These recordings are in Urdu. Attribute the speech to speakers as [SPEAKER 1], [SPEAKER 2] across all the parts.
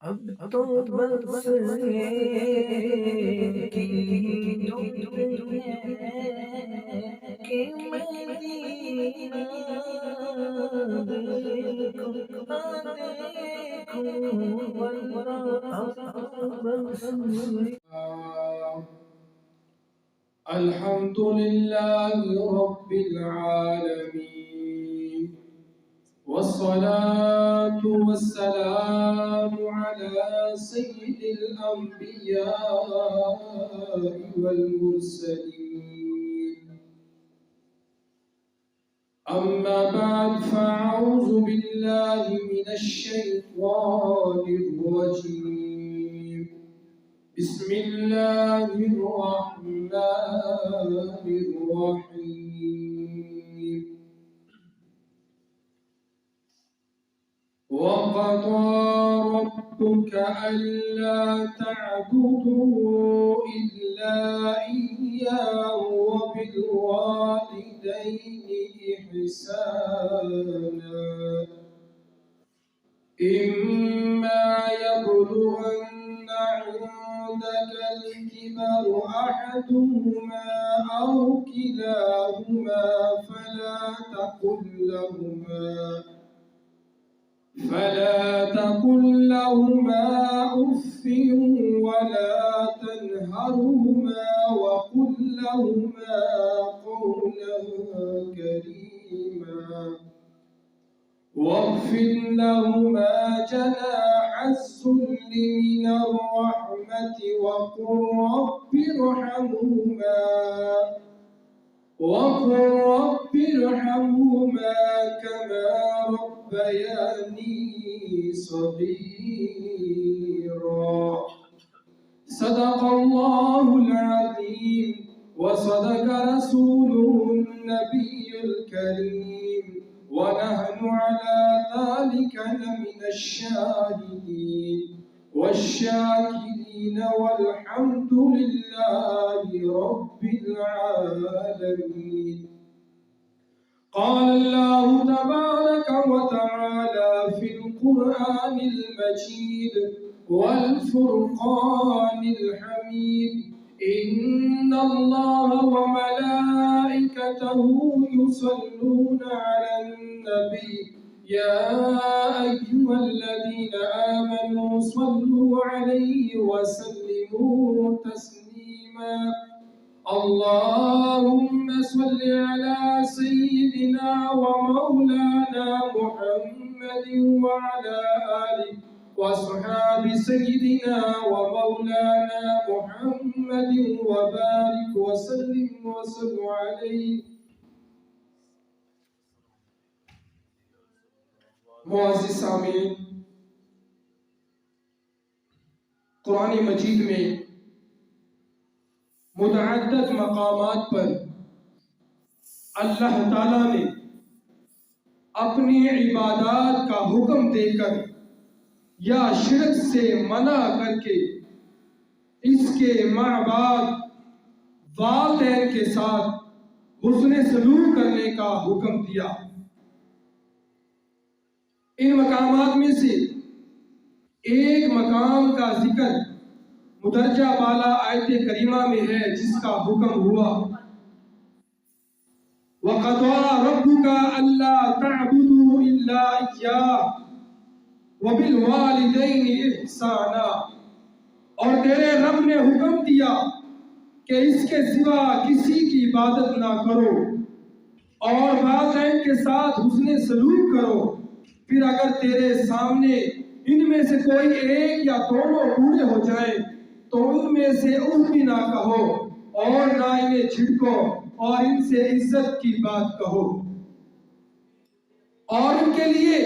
[SPEAKER 1] اب تو بس ایک ہی دھن ہے کہ مدینہ دیکھوں ورنہ اب تو بس
[SPEAKER 2] الحمد لله رب العالمين والصلاة والسلام على سيد الأنبياء والمرسلين أما بعد فأعوذ بالله من الشيطان الرجيم بسم الله الرحمن الرحيم وقضى ربك ألا تعبدوا إلا إياه وبالوالدين إحسانا إما يبلغن عندك الكبر أحدهما أو كلاهما فلا تقل لهما أف ولا تنهرهما وقل لهما قولا كريما واخفض لهما جناح الذل من الرحمة وقل رب ارحمهما كما ربياني صغيرا صدق الله العظيم وصدق رسوله النبي الكريم ونحن على ذلك لمن الشاهدين والشاكرين والحمد لله رب العالمين قال الله تبارك وتعالى في القرآن المجيد والفرقان الحميد إن الله وملائكته يصلون على النبي يا أيها الذين آمنوا صلوا عليه وسلموا تسليما اللهم صل على سيدنا ومولانا محمد وعلى آله وأصحاب سيدنا ومولانا محمد وبارك وسلم عليه معزز سامعین، قرآن مجید میں متعدد مقامات پر اللہ تعالیٰ نے اپنی عبادات کا حکم دے کر یا شرک سے منع کر کے اس کے ماں باپ والدین کے ساتھ حسن سلوک کرنے کا حکم دیا۔ ان مقامات میں سے ایک مقام کا ذکر مدرجہ بالا آیت کریمہ میں ہے جس کا حکم ہوا وَقَضَى رَبُّكَ أَلَّا تَعْبُدُوا إِلَّا إِيَّاهُ وَبِالْوَالِدَيْنِ إِحْسَانًا، اور تیرے رب نے حکم دیا کہ اس کے سوا کسی کی عبادت نہ کرو اور والدین کے ساتھ حسن سلوک کرو۔ پھر اگر تیرے سامنے ان میں سے کوئی ایک یا دونوں بوڑھے ہو جائیں تو ان میں سے اف بھی نہ کہو اور نہ انہیں جھڑکو اور ان سے عزت کی بات کہو اور ان کے لیے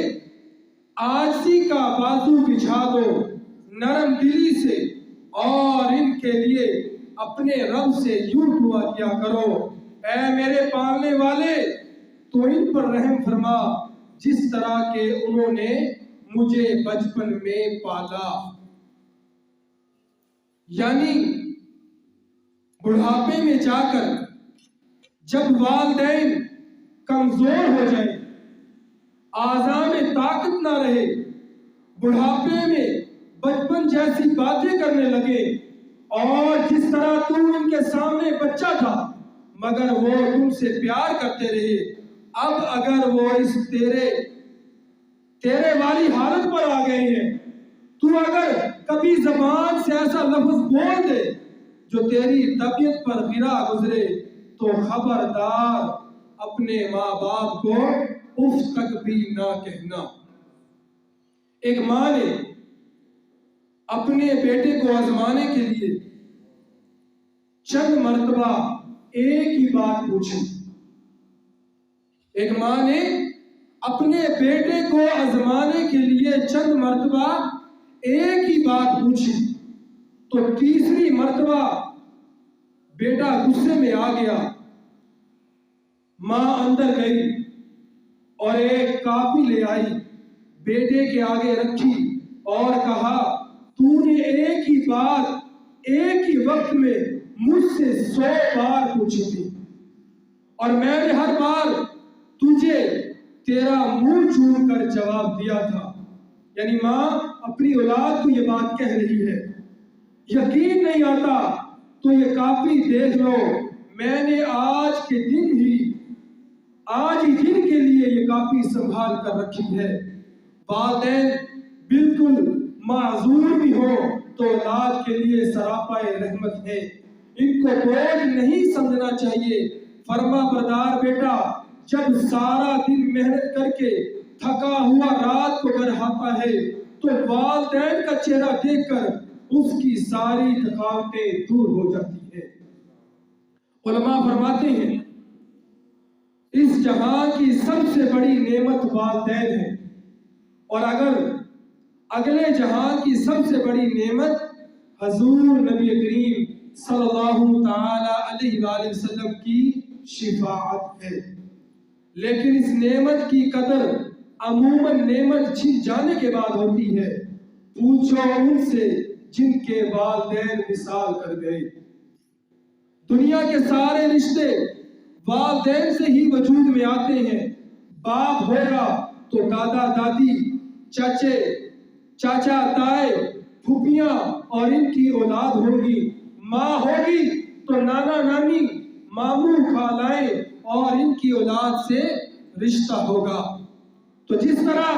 [SPEAKER 2] عاجزی کا بازو بچھا دو نرم دلی سے اور ان کے لیے اپنے رب سے یوں دعا کیا کرو اے میرے پالنے والے تو ان پر رحم فرما جس طرح کہ انہوں نے مجھے بچپن میں پالا۔ یعنی بڑھاپے میں جا کر جب والدین کمزور ہو جائیں، اعضاء میں طاقت نہ رہے، بڑھاپے میں بچپن جیسی باتیں کرنے لگے، اور جس طرح تم ان کے سامنے بچہ تھا مگر وہ تم سے پیار کرتے رہے، اب اگر وہ اس تیرے والی حالت پر آ گئے ہیں، تو اگر کبھی زبان سے ایسا لفظ بول دے جو تیری طبیعت پر گرا گزرے تو خبردار اپنے ماں باپ کو اف تک بھی نہ کہنا۔ ایک ماں نے اپنے بیٹے کو آزمانے کے لیے چند مرتبہ ایک ہی بات پوچھی۔ ایک ماں نے اپنے بیٹے کو آزمانے کے لیے چند مرتبہ ایک ہی بات پوچھی، تو تیسری مرتبہ بیٹا غصے میں آ گیا۔ ماں اندر گئی اور ایک کاپی لے آئی، بیٹے کے آگے رکھی اور کہا، تو نے ایک ہی بات ایک ہی وقت میں مجھ سے 100 بار پوچھی تھی، اور میں نے ہر بار تجھے تیرا منہ چوم کر جواب دیا تھا۔ یعنی ماں اپنی اولاد کو یہ بات کہہ رہی ہے۔ یقین نہیں آتا تو یہ کاپی دیکھ لو، میں نے آج ہی دن کے لیے یہ کاپی سنبھال کر رکھی ہے۔ والدین بالکل معذور بھی ہو تو اولاد کے لیے سراپائے رحمت ہے، ان کو بوجھ نہیں سمجھنا چاہیے۔ فرما بردار بیٹا جب سارا دن محنت کر کے تھکا ہوا رات کو گھر آتا ہے تو والدین کا چہرہ دیکھ کر اس کی ساری تھکاوٹیں دور ہو جاتی ہے۔ علماء فرماتے ہیں اس جہاں کی سب سے بڑی نعمت والدین ہے، اور اگر اگلے جہاں کی سب سے بڑی نعمت حضور نبی کریم صلی اللہ تعالی علیہ وآلہ وسلم کی شفاعت ہے، لیکن اس نعمت کی قدر عموماً نعمت چھن جانے کے بعد ہوتی ہے۔ پوچھو ان سے جن کے والدین وصال کر گئے۔ دنیا کے سارے رشتے والدین سے ہی وجود میں آتے ہیں۔ باپ ہوگا تو دادا دادی، چاچا تائے، پھوپھیاں اور ان کی اولاد ہوگی۔ ماں ہوگی تو نانا نانی، ماموں خالائیں اور ان کی اولاد سے رشتہ ہوگا۔ تو جس طرح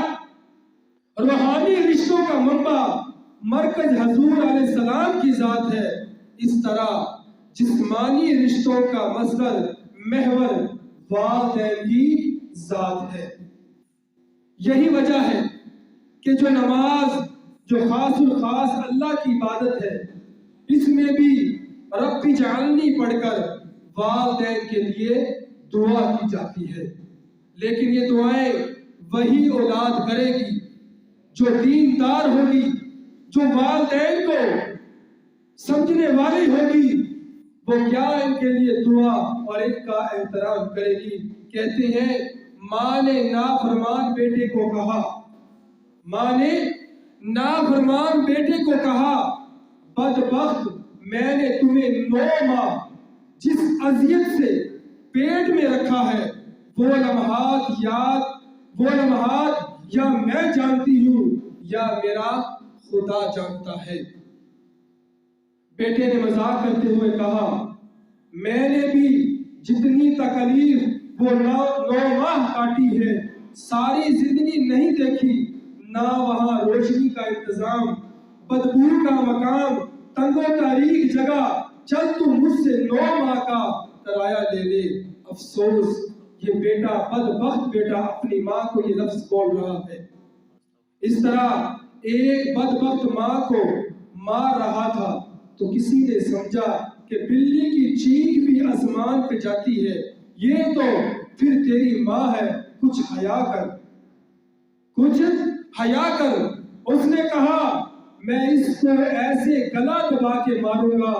[SPEAKER 2] روحانی رشتوں کا منبع مرکز حضور علیہ السلام کی ذات ہے، اس طرح جسمانی رشتوں کا مصدر محور والدین کی ذات ہے۔ یہی وجہ ہے کہ جو نماز جو خاص الخاص اللہ کی عبادت ہے، اس میں بھی رب اجعلنی پڑھ کر والدین کے لیے دعا کی جاتی ہے، لیکن یہ دعائیں وہی اولاد کرے گی جو دیندار ہوگی، جو والدین کو سمجھنے والی ہوگی، وہ کیا ان کے لیے دعا اور ان کا احترام کرے گی۔ کہتے ہیں ماں نے نافرمان بیٹے کو کہا، بدبخت میں نے تمہیں 9 ماہ جس اذیت سے پیٹ میں رکھا ہے، وہ لمحات یا میں جانتی ہوں یا میرا خدا جانتا ہے۔ بیٹے نے مذاق کرتے ہوئے کہا، میں نے بھی جتنی تکلیف وہ 9 ماہ کاٹی ہے، ساری زندگی نہیں دیکھی، نہ وہاں روشنی کا انتظام، بدبو کا مقام، تنگ و تاریک جگہ، چل تو مجھ سے 9 ماہ کا کرایہ لے لے۔ افسوس یہ بیٹا، بدبخت بیٹا اپنی ماں کو یہ لفظ بول رہا ہے۔ اس طرح ایک بدبخت ماں کو مار رہا تھا تو کسی نے سمجھا کہ بلی کی چیخ بھی آسمان پہ جاتی ہے، یہ تو پھر تیری ماں ہے، کچھ حیا کر۔ اس نے کہا، میں اس کو ایسے گلا دبا کے ماروں گا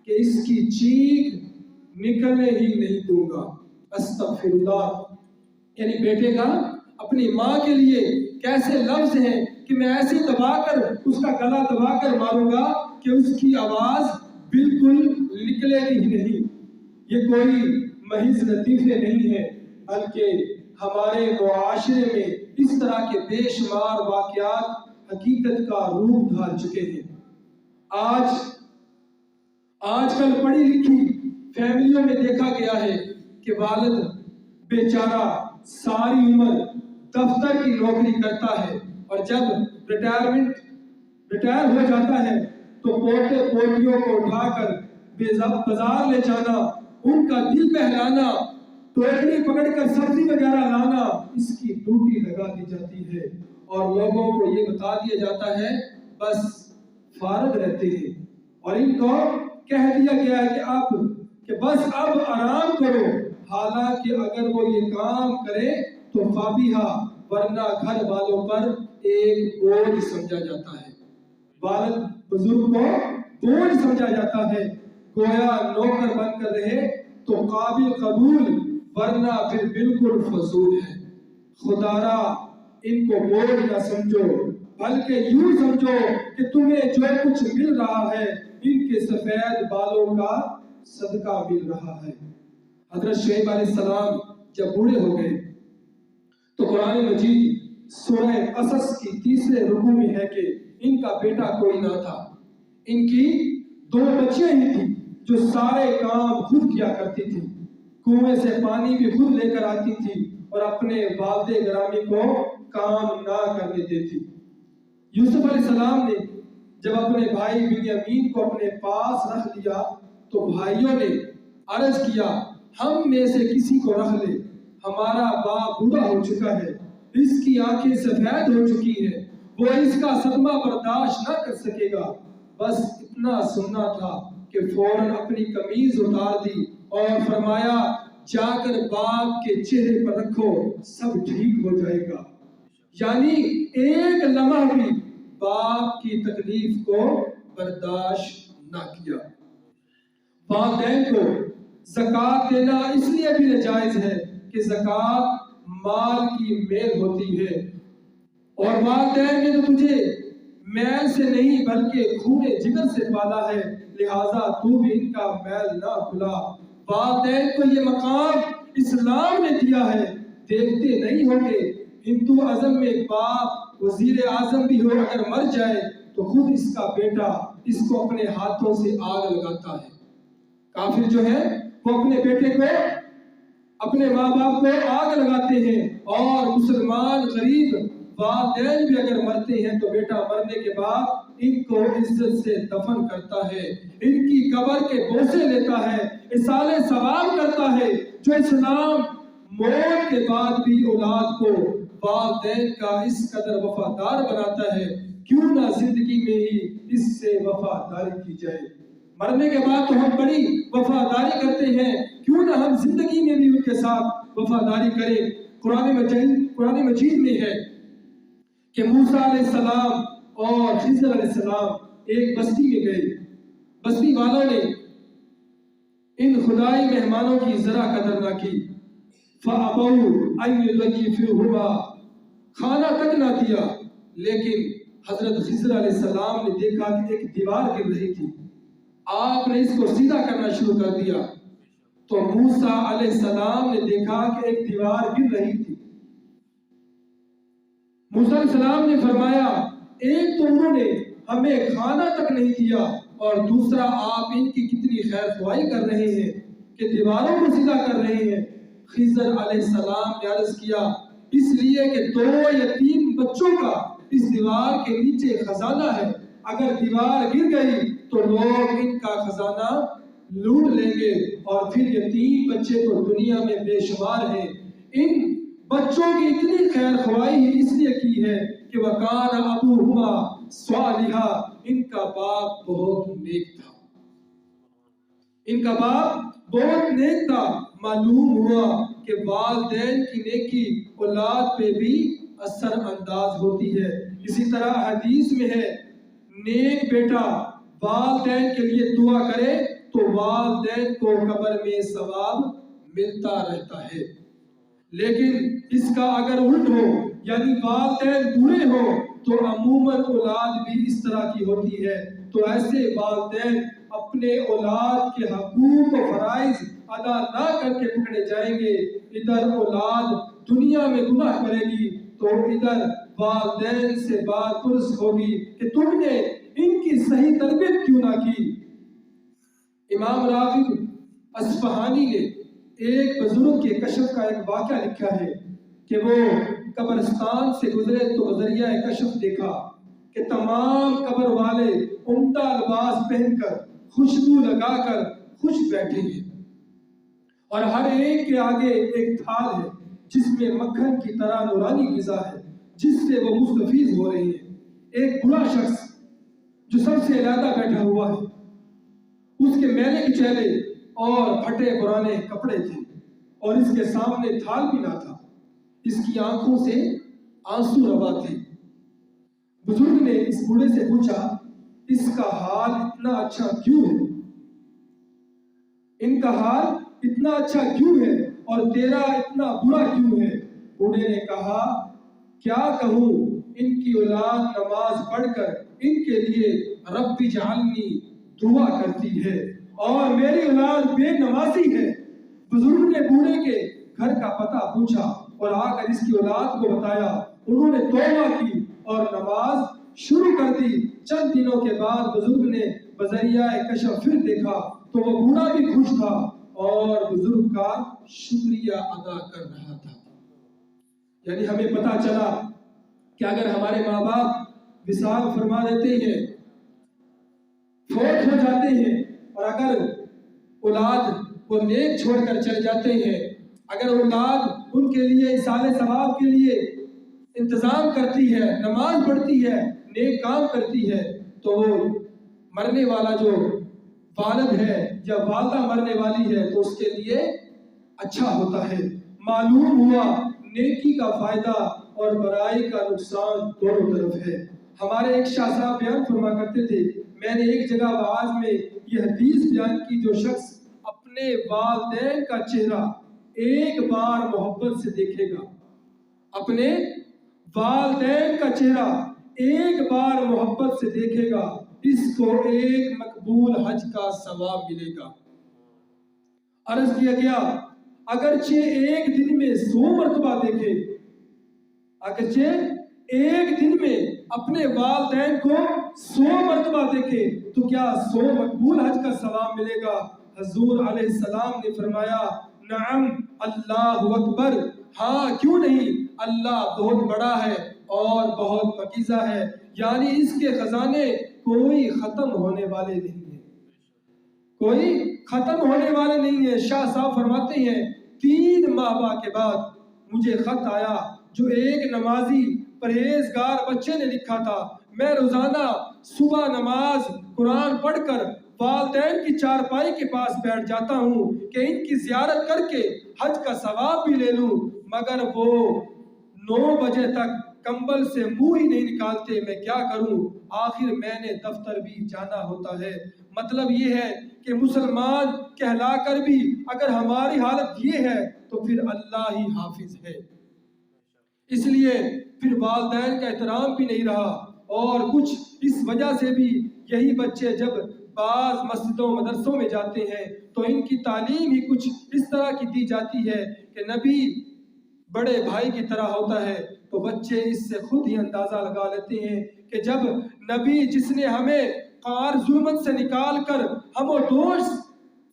[SPEAKER 2] کہ اس کی چیخ نکلنے ہی نہیں دوں گا۔ استغفر اللہ۔ یعنی بیٹے کا اپنی ماں کے لیے کیسے لفظ ہیں کہ میں ایسے دبا کر اس کا گلا دبا کر ماروں گا کہ اس کی آواز بالکل نکلے گی ہی نہیں۔ یہ کوئی محض لطیفے نہیں ہے، بلکہ ہمارے معاشرے میں اس طرح کے بے شمار واقعات حقیقت کا روپ ڈھال چکے ہیں۔ آج کل پڑھی لکھی فیملیوں میں دیکھا گیا ہے کہ والد بیچارہ ساری عمر دفتر کی نوکری کرتا ہے اور جب ریٹائر ہو جاتا ہے تو پوتے پوتیوں کو اٹھا کر بازار لے جانا، ان کا دل بہلانا، ٹوکری پکڑ کر سبزی وغیرہ لانا، اس کی ڈیوٹی لگا دی جاتی ہے اور لوگوں کو یہ بتا دیا جاتا ہے بس فارغ رہتے ہیں، اور ان کو کہہ دیا گیا ہے کہ بس اب آرام کرو، حالانکہ اگر وہ یہ کام کرے تو فابیہا، ورنہ گھر والوں پر ایک بوجھ سمجھا جاتا ہے، والد بزرگ کو بوجھ سمجھا جاتا ہے، گویا نوکر بن کر رہے تو قابل قبول، ورنہ پھر بالکل فضول ہے۔ خدارا ان کو بوجھ نہ سمجھو، بلکہ یوں سمجھو کہ تمہیں جو کچھ مل رہا ہے ان کے سفید بالوں کا صدقہ مل رہا ہے۔ حضرت شعیب علیہ السلام جب بوڑھے ہو گئے تو قرآن مجید سورہ قصص کی تیسرے رکوع میں ہے کہ ان کا بیٹا کوئی نہ تھا، ان کی 2 بچیاں ہی تھیں جو سارے کام خود کیا کرتی تھی، کنویں سے پانی بھی خود لے کر آتی تھی اور اپنے والد گرامی کو کام نہ کرنے دیتی۔ یوسف علیہ السلام نے جب اپنے بھائی بنیامین کو اپنے پاس رکھ لیا تو بھائیوں نے عرض کیا ہم میں سے کسی کو رکھ لے، ہمارا باپ بوڑھا ہو چکا ہے، اس کی آنکھیں سفید ہو چکی ہیں، وہ اس کا صدمہ برداشت نہ کر سکے گا۔ بس اتنا سننا تھا کہ فوراً اپنی قمیض اتار دی اور فرمایا جا کر باپ کے چہرے پر رکھو، سب ٹھیک ہو جائے گا۔ یعنی ایک لمحہ بھی باپ کی تکلیف کو برداشت نہ کیا۔ والدین کو زکوٰۃ دینا اس لیے بھی ناجائز ہے کہ زکوٰۃ مال کی میل ہوتی ہے، اور والدین نے تو تجھے میل سے نہیں بلکہ خون جگر سے پالا ہے، لہٰذا تو بھی ان کا میل نہ کھلا۔ والدین کو یہ مقام اسلام نے دیا ہے۔ دیکھتے نہیں ہوں گے ہندو ازم میں باپ وزیر اعظم بھی ہو اگر مر جائے تو خود اس کا بیٹا اس کو اپنے ہاتھوں سے آگ لگاتا ہے۔ کافر جو ہے وہ اپنے بیٹے کو، اپنے ماں باپ کو آگ لگاتے ہیں، اور مسلمان غریب والدین بھی اگر مرتے ہیں تو بیٹا مرنے کے بعد ان کو عزت سے دفن کرتا ہے، ان کی قبر کے بوسے لیتا ہے، اصال ثواب کرتا ہے۔ جو اسلام موت کے بعد بھی اولاد کو والدین کا اس قدر وفادار بناتا ہے، کیوں نہ زندگی میں ہی اس سے وفاداری کی جائے۔ مرنے کے بعد تو ہم بڑی وفاداری کرتے ہیں، کیوں نہ ہم زندگی میں بھی ان کے ساتھ وفاداری کریں۔ قرآن مجید میں ہے کہ موسیٰ علیہ السلام اور خضر علیہ السلام ایک بستی میں گئے، بستی والوں نے ان خدائی مہمانوں کی ذرا قدر نہ کی، فَأَبَوْا أَن يُضَيِّفُوهُمَا، کھانا تک نہ دیا۔ لیکن حضرت خضر علیہ السلام نے دیکھا کہ ایک دیوار گر رہی تھی، آپ نے اس کو سیدھا کرنا شروع کر دیا تو موسیٰ علیہ السلام نے دیکھا کہ ایک دیوار گر رہی تھی۔ موسیٰ علیہ السلام نے فرمایا ایک تو انہوں نے ہمیں کھانا تک نہیں دیا، اور دوسرا آپ ان کی کتنی خیر خواہی کر رہے ہیں کہ دیواروں کو سیدھا کر رہے ہیں۔ خضر علیہ السلام نے عرض کیا اس لیے کہ 2 یا 3 بچوں کا اس دیوار کے نیچے خزانہ ہے، اگر دیوار گر گئی تو لوگ ان کا خزانہ لوٹ لیں گے، اور پھر یہ 3 بچے تو دنیا میں بے شمار ہیں۔ ان بچوں کی اتنی خیر خواہی اس لیے کی ہے کہ وَكَانَ أَبُوهُمَا صَالِحًا، ان کا باپ بہت نیک تھا، ان کا باپ بہت نیک تھا۔ معلوم ہوا کہ والدین کی نیکی اولاد پہ بھی اثر انداز ہوتی ہے۔ اسی طرح حدیث میں ہے نیک بیٹا والدین کے لیے دعا کرے تو والدین کو قبر میں ثواب ملتا رہتا ہے، لیکن اس کا اگر الٹ ہو یعنی والدین برے ہو تو عموماً اولاد بھی اس طرح کی ہوتی ہے، تو ایسے والدین اپنے اولاد کے حقوق و فرائض ادا نہ کر کے پکڑے جائیں گے۔ ادھر اولاد دنیا میں گناہ کرے گی تو ادھر والدین سے بات پرس ہوگی کہ تم نے ان کی صحیح تربیت کیوں نہ کی۔ امام راغب اصفہانی نے ایک بزرگ کے کشف کا ایک واقعہ لکھا ہے کہ وہ قبرستان سے گزرے تو بذریعہ کشف دیکھا کہ تمام قبر والے عمدہ لباس پہن کر خوشبو لگا کر خوش بیٹھے ہیں، اور ہر ایک کے آگے ایک تھال ہے جس میں مکھن کی طرح نورانی غذا ہے جس سے وہ مستفیض ہو رہے ہیں۔ ایک بڑا شخص جو سب سے علیحدہ بیٹھا ہوا ہے، اس کے میلے کچیلے اور پھٹے پرانے کپڑے تھے اور اس کے سامنے تھال بھی نہ تھا، اس کی آنکھوں سے آنسو روا تھے۔ بزرگ نے اس بوڑھے سے پوچھا، اس کا حال اتنا اچھا کیوں ہے؟ ان کا حال اتنا اچھا کیوں ہے اور تیرا اتنا برا کیوں ہے؟ بوڑھے نے کہا، کیا کہوں، ان کی اولاد نماز پڑھ کر ان کے لیے رب اجعلنی دعا کرتی ہے اور میری اولاد بے نمازی ہے۔ بزرگ نے بوڑھے کے گھر کا پتہ پوچھا اور آ کر اس کی اولاد کو بتایا۔ انہوں نے توبہ کی اور نماز شروع کر دی۔ چند دنوں کے بعد بزرگ نے بذریعہ کشف پھر دیکھا تو وہ بوڑھا بھی خوش تھا اور بزرگ کا شکریہ ادا کر رہا تھا۔ یعنی ہمیں پتہ چلا کہ اگر ہمارے ماں باپ وصال فرما دیتے ہیں، فوت ہو جاتے ہیں، اور اگر اولاد وہ نیک چھوڑ کر چلے جاتے ہیں، اگر اولاد ان کے لیے ایصال ثواب کے لیے انتظام کرتی ہے، نماز پڑھتی ہے، نیک کام کرتی ہے، تو وہ مرنے والا جو والد ہے یا والدہ مرنے والی ہے تو اس کے لیے اچھا ہوتا ہے۔ معلوم ہوا نیکی کا فائدہ اور برائی کا نقصان دونوں طرف ہے۔ ہمارے ایک شاہ صاحب بیان فرما کرتے تھے، میں نے ایک جگہ وعظ میں یہ حدیث بیان کی، جو شخص اپنے والدین کا چہرہ ایک بار محبت سے دیکھے گا، اپنے والدین کا چہرہ ایک بار محبت سے دیکھے گا، اس کو ایک مقبول حج کا ثواب ملے گا۔ عرض کیا گیا، اگرچہ ایک دن میں 100 مرتبہ دیکھے، اگرچہ ایک دن میں اپنے والدین کو 100 مرتبہ دیکھے تو کیا 100 مقبول حج کا ثواب ملے گا؟ حضور علیہ السلام نے فرمایا، نعم اللہ اکبر، ہاں کیوں نہیں، اللہ بہت بڑا ہے اور بہت پاکیزہ ہے، یعنی اس کے خزانے کوئی ختم ہونے والے نہیں ہیں، کوئی ختم ہونے والے نہیں ہیں۔ شاہ صاحب فرماتے ہیں، 3 ماہ کے بعد مجھے خط آیا جو ایک نمازی پرہیزگار بچے نے لکھا تھا، میں روزانہ صبح نماز قرآن پڑھ کر والدین کی چارپائی کے پاس بیٹھ جاتا ہوں کہ ان کی زیارت کر کے حج کا ثواب بھی لے لوں، مگر وہ 9 بجے تک کمبل سے منہ ہی نہیں نکالتے، میں کیا کروں؟ آخر میں نے دفتر بھی جانا ہوتا ہے۔ مطلب یہ ہے کہ مسلمان کہلا کر بھی اگر ہماری حالت یہ ہے تو پھر اللہ ہی حافظ ہے۔ اس لیے پھر والدین کا احترام بھی نہیں رہا، اور کچھ اس وجہ سے بھی یہی بچے جب بعض مسجدوں مدرسوں میں جاتے ہیں تو ان کی تعلیم ہی کچھ اس طرح کی دی جاتی ہے کہ نبی بڑے بھائی کی طرح ہوتا ہے، تو بچے اس سے خود ہی اندازہ لگا لیتے ہیں کہ جب نبی جس نے ہمیں قار ظلمت سے نکال کر ہم و دوش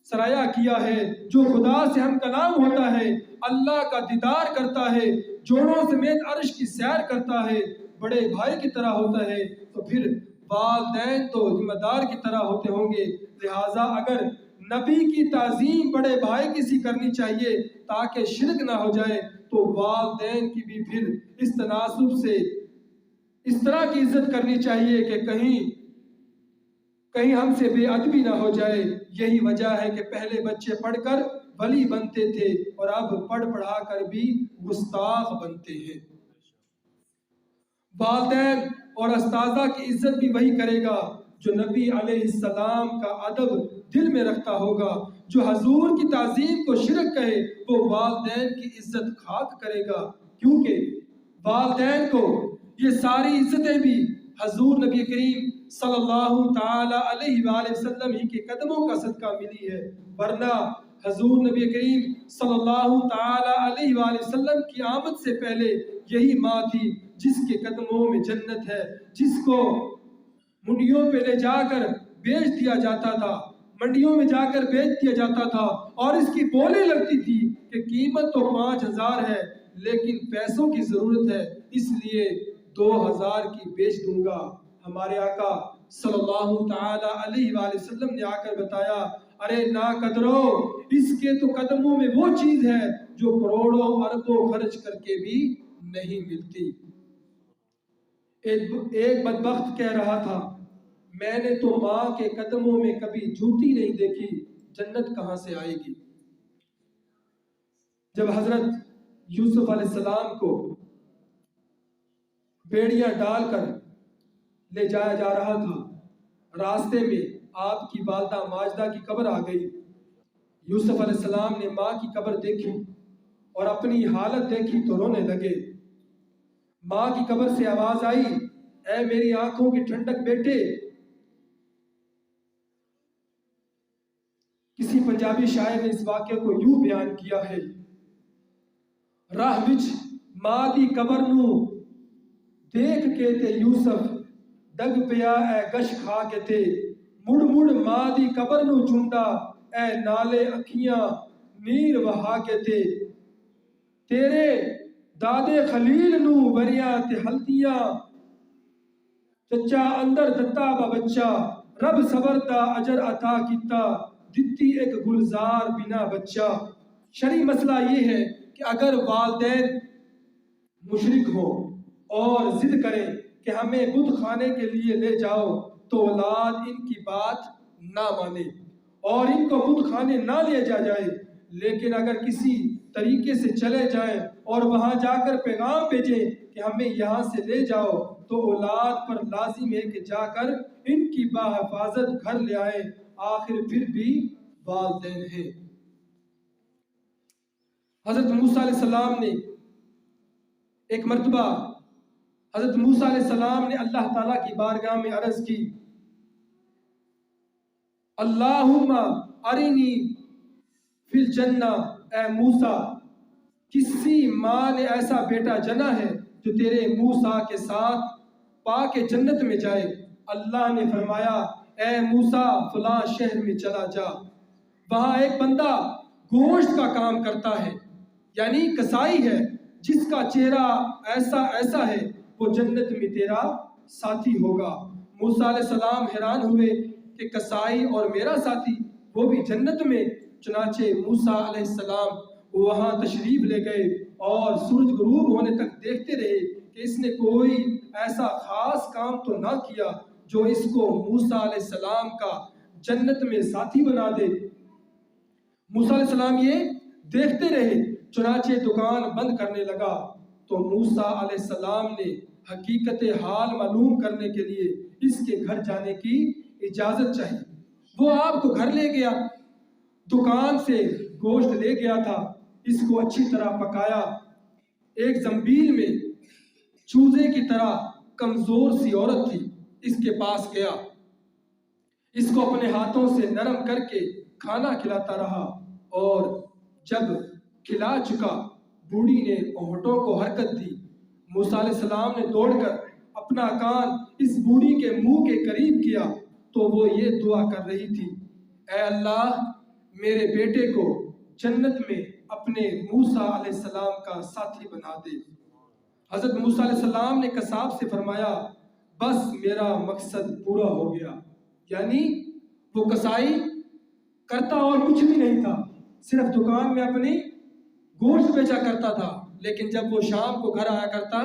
[SPEAKER 2] سرایہ کیا ہے، جو خدا سے ہم کلام ہوتا ہے، اللہ کا دیدار کرتا ہے، جوڑوں سمیت عرش کی سیر کرتا ہے، بڑے بھائی کی طرح ہوتا ہے، تو پھر والدین تو ذمہ دار کی طرح ہوتے ہوں گے۔ لہٰذا اگر نبی کی تعظیم بڑے بھائی کی سی کرنی چاہیے تاکہ شرک نہ ہو جائے، تو والدین کی بھی پھر اس تناسب سے اس طرح کی عزت کرنی چاہیے کہ کہیں ہم سے بے ادبی نہ ہو جائے۔ یہی وجہ ہے کہ پہلے بچے پڑھ کر ولی بنتے تھے اور اب پڑھ پڑھا کر بھی گستاخ بنتے ہیں۔ والدین اور استاذہ کی عزت بھی وہی کرے گا جو نبی علیہ السلام کا ادب دل میں رکھتا ہوگا۔ جو حضور کی تعظیم کو شرک کہے وہ والدین کی عزت خاک کرے گا، کیونکہ والدین کو یہ ساری عزتیں بھی حضور نبی کریم صلی اللہ تعالی علیہ وآلہ وسلم ہی کے قدموں کا صدقہ ملی ہے، ورنہ حضور نبی کریم صلی اللہ تعالی علیہ وآلہ وسلم کی آمد سے پہلے یہی ماں تھی جس کے قدموں میں جنت ہے، جس کو منڈیوں پہ لے جا کر بیچ دیا جاتا تھا، منڈیوں میں جا کر بیچ دیا جاتا تھا، اور اس کی بولی لگتی تھی کہ قیمت تو 5000 ہے لیکن پیسوں کی ضرورت ہے، اس لیے 2000 کی بیچ دوں گا۔ ہمارے آقا صلی اللہ تعالی علیہ وآلہ وسلم نے آ کر بتایا، ارے نا قدرو، اس کے تو قدموں میں وہ چیز ہے جو کروڑوں اربوں خرچ کر کے بھی نہیں ملتی۔ ایک بدبخت کہہ رہا تھا، میں نے تو ماں کے قدموں میں کبھی جوتی نہیں دیکھی، جنت کہاں سے آئے گی؟ جب حضرت یوسف علیہ السلام کو بیڑیاں ڈال کر لے جایا جا رہا تھا، راستے میں آپ کی والدہ ماجدہ کی قبر آ گئی۔ یوسف علیہ السلام نے ماں کی قبر دیکھی اور اپنی حالت دیکھی تو رونے لگے۔ ماں کی قبر سے آواز آئی، اے میری آنکھوں کی ٹھنڈک بیٹے۔ کسی پنجابی شاعر نے اس واقعے کو یوں بیان کیا ہے، راہ وچ ماں دی قبر نو دیکھ کے تے یوسف ڈگ پیا اے گش کھا کے تے، مڑ مڑ ماں دی قبر نو چوندا اے نالے اکھیاں نیر وہا کے تے، تیرے دادے خلیل نو وریاں تے ہلدیاں چچا اندر دتا با بچہ، رب صبر دا اجر عطا کیتا، دتی ایک گلزار بنا بچہ۔ شرعی مسئلہ یہ ہے کہ اگر والدین مشرک ہو اور ضد کریں کہ ہمیں بت خانے کے لیے لے جاؤ تو اولاد ان کی بات نہ مانے اور ان کو بت خانے نہ لے جائے، لیکن اگر کسی طریقے سے چلے جائیں اور وہاں جا کر پیغام بھیجیں کہ ہمیں یہاں سے لے جاؤ تو اولاد پر لازم ہے کہ جا کر ان کی بحفاظت گھر لے آئیں، آخر پھر بھی والدین ہیں۔ حضرت موسیٰ علیہ السلام نے ایک مرتبہ حضرت موسیٰ علیہ السلام نے اللہ تعالیٰ کی بارگاہ میں عرض کی، اللہم ارنی فی الجنہ، اے موسیٰ کسی ماں نے ایسا بیٹا جنا ہے جو تیرے موسیٰ کے ساتھ پا کے جنت میں جائے۔ اللہ نے فرمایا، اے موسیٰ فلاں شہر میں چلا جا، وہاں ایک بندہ گوشت کا کام کرتا ہے، یعنی کسائی ہے، جس کا چہرہ ایسا ہے، وہ جنت میں تیرا ساتھی ہوگا۔ موسیٰ علیہ السلام حیران ہوئے کہ کسائی اور میرا ساتھی وہ بھی جنت میں، چنانچہ موسیٰ علیہ السلام وہاں تشریف لے گئے اور سورج غروب ہونے تک دیکھتے رہے کہ اس نے کوئی ایسا خاص کام تو نہ کیا جو اس کو موسیٰ علیہ السلام کا جنت میں ساتھی بنا دے۔ موسیٰ علیہ السلام یہ دیکھتے رہے، چنانچہ دکان بند کرنے لگا تو موسیٰ علیہ السلام نے حقیقت حال معلوم کرنے کے لیے اس کے گھر جانے کی اجازت چاہی۔ وہ آپ کو گھر لے گیا، دکان سے گوشت لے گیا تھا، اس کو اچھی طرح پکایا، ایک زنبیل میں چوزے کی طرح کمزور سی عورت تھی، اس کے پاس گیا، اس کو اپنے ہاتھوں سے نرم کر کے کھانا کھلاتا رہا، اور جب کھلا چکا بوڑھی نے ہونٹوں کو حرکت دی۔ موسیٰ علیہ السلام نے دوڑ کر اپنا کان اس بوڑھی کے منہ کے قریب کیا تو وہ یہ دعا کر رہی تھی، اے اللہ میرے بیٹے کو جنت میں اپنے موسیٰ علیہ السلام کا ساتھی بنا دے۔ حضرت موسیٰ علیہ السلام نے قصاب سے فرمایا، بس میرا مقصد پورا ہو گیا، یعنی وہ کسائی کرتا اور کچھ بھی نہیں تھا، صرف دکان میں اپنی گوشت بیچا کرتا تھا، لیکن جب وہ شام کو گھر آیا کرتا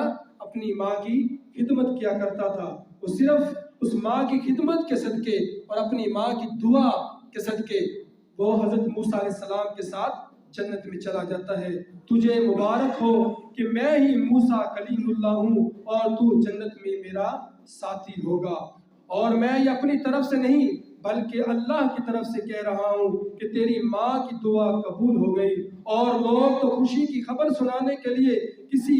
[SPEAKER 2] اپنی ماں کی خدمت کیا کرتا تھا، وہ صرف اس ماں کی خدمت کے صدقے اور اپنی ماں کی دعا کے صدقے وہ حضرت موسیٰ علیہ السلام کے ساتھ جنت میں چلا جاتا ہے۔ تجھے مبارک ہو کہ میں ہی موسیٰ کلیم اللہ ہوں اور تو جنت میں میرا ساتھی ہوگا، اور میں یہ اپنی طرف سے نہیں بلکہ اللہ کی طرف سے کہہ رہا ہوں کہ تیری ماں کی دعا قبول ہو گئی۔ اور لوگ تو خوشی کی خبر سنانے کے لیے کسی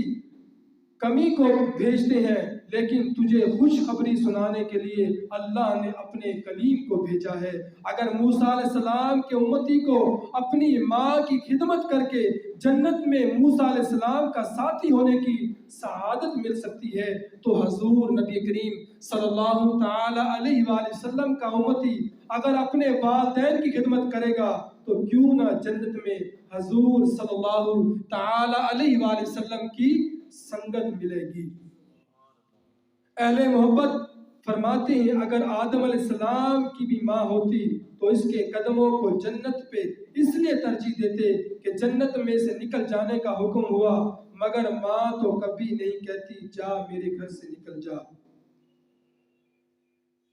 [SPEAKER 2] کمی کو بھیجتے ہیں، لیکن تجھے خوشخبری سنانے کے لیے اللہ نے اپنے کلیم کو بھیجا ہے۔ اگر موسیٰ علیہ السلام کے امتی کو اپنی ماں کی خدمت کر کے جنت میں موسیٰ علیہ السلام کا ساتھی ہونے کی سعادت مل سکتی ہے، تو حضور نبی کریم صلی اللہ تعالی علیہ وآلہ وسلم کا امتی اگر اپنے والدین کی خدمت کرے گا تو کیوں نہ جنت میں حضور صلی اللہ تعالی علیہ وآلہ وسلم کی سنگت ملے گی۔ اہل محبت فرماتے ہیں اگر آدم علیہ السلام کی بھی ماں ہوتی تو اس کے قدموں کو جنت پہ اس لیے ترجیح دیتے کہ جنت میں سے نکل جانے کا حکم ہوا، مگر ماں تو کبھی نہیں کہتی جا میرے گھر سے نکل جا۔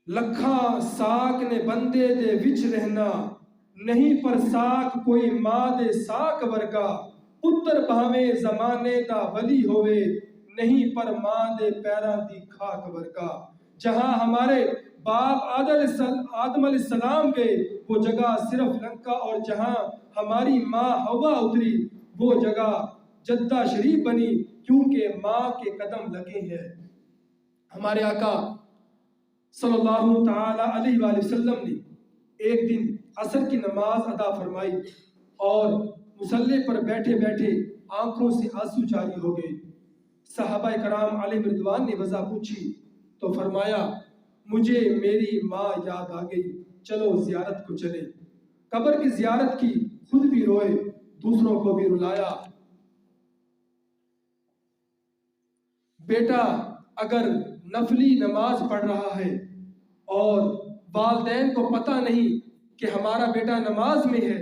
[SPEAKER 2] لکھاں ساک نے بندے دے وچ رہنا، نہیں پر ساک کوئی ماں دے ساک ورگا، پتر بھاویں زمانے دا ولی ہوئے، نہیں پر ماں دے پیراں دی خاک ورگا۔ جہاں ہمارے باپ آدم علیہ السلام گئے وہ جگہ صرف لنکا، اور جہاں ہماری ماں حوا اتری وہ جگہ جدہ شریف بنی، کیونکہ ماں کے قدم لگے ہیں۔ ہمارے آقا صلی اللہ تعالی علیہ وآلہ وسلم نے ایک دن عصر کی نماز ادا فرمائی اور مصلی پر بیٹھے بیٹھے آنکھوں سے آنسو جاری ہو گئے۔ صحابہ کرام علیہ رضوان نے وجہ پوچھی تو فرمایا مجھے میری ماں یاد آ گئی، چلو زیارت کو چلے۔ قبر کی زیارت کی، خود بھی روئے، دوسروں کو بھی رلایا۔ بیٹا اگر نفلی نماز پڑھ رہا ہے اور والدین کو پتہ نہیں کہ ہمارا بیٹا نماز میں ہے،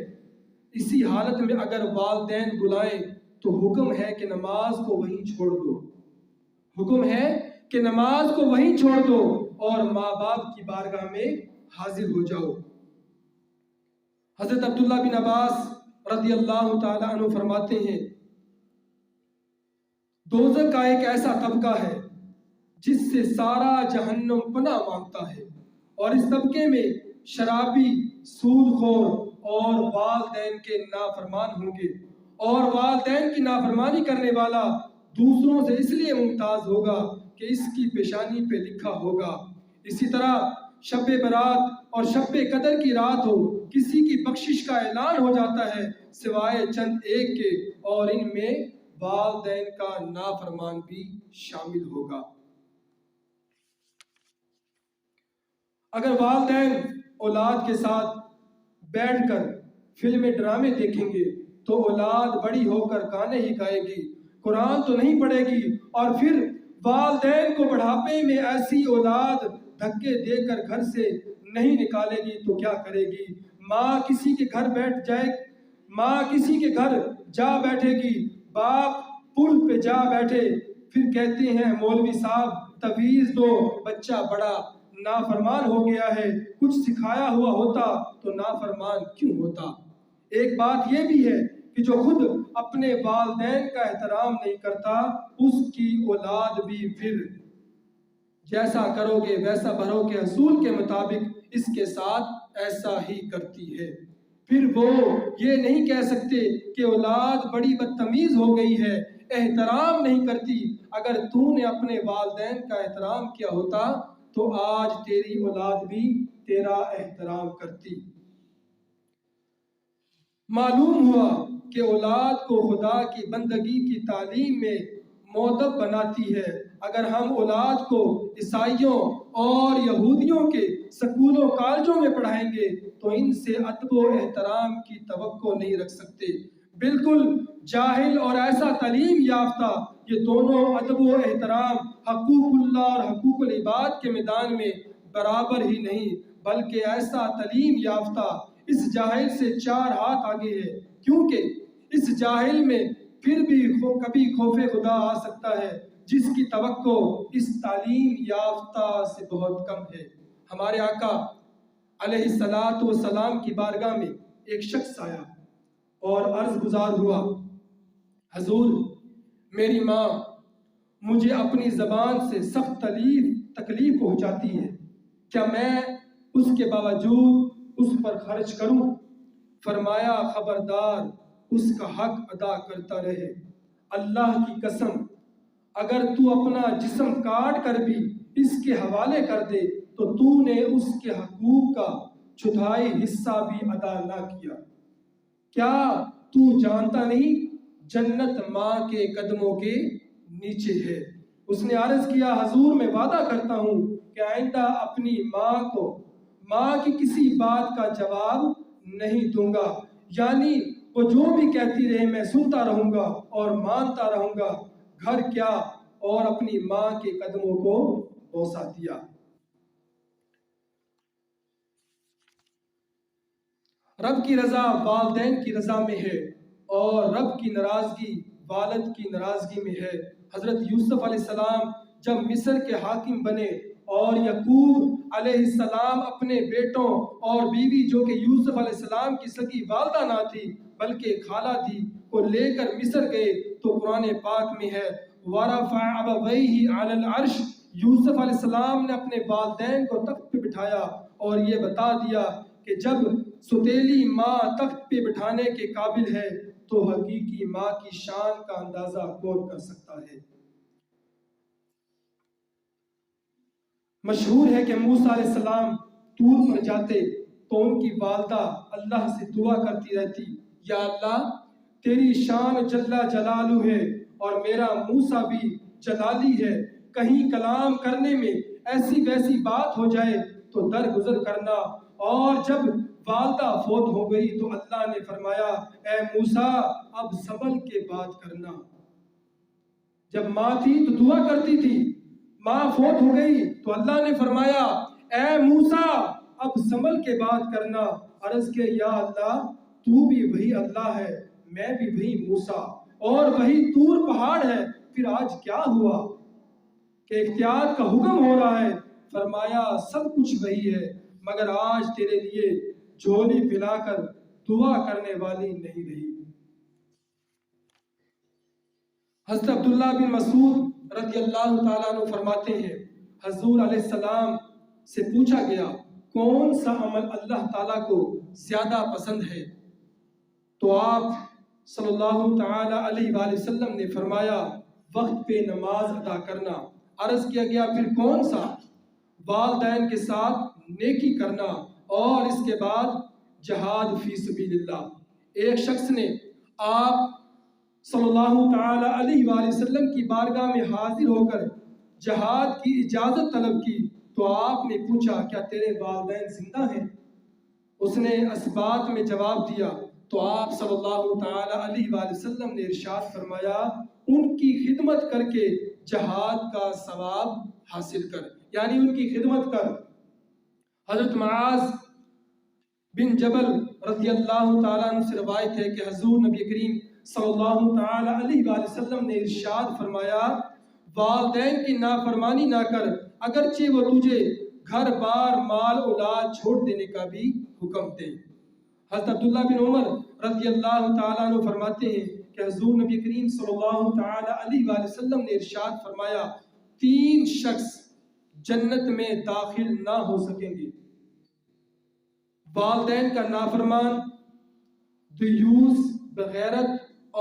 [SPEAKER 2] اسی حالت میں اگر والدین بلائیں تو حکم ہے کہ نماز کو وہیں چھوڑ دو، حکم ہے کہ نماز کو وہیں چھوڑ دو اور ماں باپ کی بارگاہ میں حاضر ہو جاؤ۔ حضرت عبداللہ بن عباس رضی اللہ تعالی عنہ فرماتے ہیں دوزخ کا ایک ایسا طبقہ ہے جس سے سارا جہنم پناہ مانگتا ہے، اور اس طبقے میں شرابی، سود خور اور والدین کے نافرمان ہوں گے، اور والدین کی نافرمانی کرنے والا دوسروں سے اس لیے ممتاز ہوگا کہ اس کی پیشانی پہ لکھا ہوگا۔ اسی طرح شب برات اور شب قدر کی رات ہو، کسی کی بخشش کا اعلان ہو جاتا ہے سوائے چند ایک کے، اور ان میں والدین کا نافرمان بھی شامل ہوگا۔ اگر والدین اولاد کے ساتھ بیٹھ کر فلمیں ڈرامے دیکھیں گے تو اولاد بڑی ہو کر گانے ہی گائے گی، قرآن تو نہیں پڑھے گی، اور پھر والدین کو بڑھاپے میں ایسی اولاد دھکے دے کر گھر سے نہیں نکالے گی تو کیا کرے گی؟ ماں کسی کے گھر جا بیٹھے گی، باپ پل پہ جا بیٹھے، پھر کہتے ہیں مولوی صاحب تویز دو، بچہ بڑا نافرمان ہو گیا ہے، کچھ سکھایا ہوا ہوتا تو نافرمان کیوں ہوتا؟ ایک بات یہ بھی ہے کہ جو خود اپنے والدین کا احترام نہیں کرتا اس کی اولاد بھی پھر جیسا کرو گے ویسا بھرو کے اصول کے مطابق اس کے ساتھ ایسا ہی کرتی ہے۔ پھر وہ یہ نہیں کہہ سکتے کہ اولاد بڑی بدتمیز ہو گئی ہے، احترام نہیں کرتی۔ اگر تو نے اپنے والدین کا احترام کیا ہوتا تو آج تیری اولاد بھی تیرا احترام کرتی۔ معلوم ہوا کہ اولاد کو خدا کی بندگی کی تعلیم میں مؤدب بناتی ہے۔ اگر ہم اولاد کو عیسائیوں اور یہودیوں کے سکولوں کالجوں میں پڑھائیں گے تو ان سے ادب و احترام کی توقع نہیں رکھ سکتے۔ بالکل جاہل اور ایسا تعلیم یافتہ، یہ دونوں ادب و احترام حقوق اللہ اور حقوق العباد کے میدان میں برابر ہی نہیں، بلکہ ایسا تعلیم یافتہ اس جاہل سے 4 ہاتھ آگے ہے، کیونکہ اس جاہل میں پھر بھی کبھی خوف خدا آ سکتا ہے جس کی توقع اس تعلیم یافتہ سے بہت کم ہے۔ ہمارے آقا علیہ السلام کی بارگاہ میں ایک شخص آیا اور عرض گزار ہوا، حضور میری ماں مجھے اپنی زبان سے سخت تکلیف پہنچاتی ہے، کیا میں اس کے باوجود اس پر خرچ کروں؟ فرمایا خبردار، اس کا حق ادا کرتا رہے۔ اللہ کی قسم اگر تو اپنا جسم کاٹ کر بھی اس کے حوالے کر دے تو تو نے اس کے حقوق کا چوتھائی حصہ بھی ادا نہ کیا۔ کیا تو جانتا نہیں جنت ماں کے قدموں کے نیچے ہے؟ اس نے عرض کیا حضور میں وعدہ کرتا ہوں کہ آئندہ اپنی ماں کی کسی بات کا جواب نہیں دوں گا، یعنی وہ جو بھی کہتی رہے میں سنتا رہوں گا اور مانتا رہوں گا۔ گھر کیا اور اپنی ماں کے قدموں کو بوسہ دیا۔ رب کی رضا والدین کی رضا میں ہے اور رب کی ناراضگی والد کی ناراضگی میں ہے۔ حضرت یوسف علیہ السلام جب مصر کے حاکم بنے اور یعقوب علیہ السلام اپنے بیٹوں اور بیوی جو کہ یوسف علیہ السلام کی سگی والدہ نہ تھی بلکہ خالہ تھی کو لے کر مصر گئے تو قرآن پاک میں ہے وَرَفَعَ أَبَوَيْهِ عَلَى الْعَرْشِ، یوسف علیہ السلام نے اپنے والدین کو تخت پہ بٹھایا اور یہ بتا دیا کہ جب ستیلی ماں تخت پہ بٹھانے کے قابل ہے تو حقیقی ماں کی شان کا اندازہ کون کر سکتا ہے۔ مشہور ہے کہ موسیٰ علیہ السلام طور پر جاتے تو ان کی والدہ اللہ سے دعا کرتی رہتی، یا اللہ تیری شان جل جلالہ ہے اور میرا موسیٰ بھی جلالی ہے، کہیں کلام کرنے میں ایسی ویسی بات ہو جائے تو درگزر کرنا۔ اور جب والدہ فوت ہو گئی تو اللہ نے فرمایا اے موسیٰ اب سنبھل کے بات کرنا۔ جب ماں تھی تو دعا کرتی تھی، ماں فوت ہو گئی تو اللہ نے فرمایا اے موسیٰ اب سنبھل کے بات کرنا۔ عرض کہ یا اللہ تو بھی وہی اللہ ہے، میں بھی وہی موسیٰ اور وہی طور پہاڑ ہے، پھر آج کیا ہوا کہ احتیاط کا حکم ہو رہا ہے؟ فرمایا سب کچھ وہی ہے مگر آج تیرے لیے جھولی پلا کر دعا کرنے والی نہیں رہی۔ حضرت عبداللہ بن مسعود رضی اللہ تعالیٰ عنہ فرماتے ہیں حضور علیہ السلام سے پوچھا گیا کون سا عمل اللہ تعالیٰ کو زیادہ پسند ہے تو آپ صلی اللہ تعالیٰ علیہ وآلہ وسلم نے فرمایا وقت پہ نماز ادا کرنا۔ عرض کیا گیا پھر کون سا؟ والدین کے ساتھ نیکی کرنا اور اس کے بعد جہاد فی سبیل اللہ۔ ایک شخص نے آپ صلی اللہ تعالیٰ علیہ وآلہ وسلم کی بارگاہ میں حاضر ہو کر جہاد کی اجازت طلب کی تو آپ نے پوچھا کیا تیرے والدین زندہ ہیں؟ اس نے اسبات میں جواب دیا تو آپ صلی اللہ تعالیٰ علیہ وآلہ وسلم نے ارشاد فرمایا ان کی خدمت کر کے جہاد کا ثواب حاصل کر، یعنی ان کی خدمت کر۔ حضرت معاذ بن جبل رضی اللہ تعالیٰ عنہ سے روایت ہے کہ حضور نبی کریم صلی اللہ تعالیٰ علیہ وآلہ وسلم نے ارشاد فرمایا والدین کی نافرمانی نہ کر اگرچہ وہ تجھے گھر بار مال اولاد چھوڑ دینے کا بھی حکم دے۔ حضرت عبداللہ بن عمر رضی اللہ تعالیٰ عنہ فرماتے ہیں کہ حضور نبی کریم صلی اللہ تعالیٰ علیہ وآلہ وسلم نے ارشاد فرمایا 3 شخص جنت میں داخل نہ ہو سکیں گے، والدین کا نافرمان، دیوس بغیرت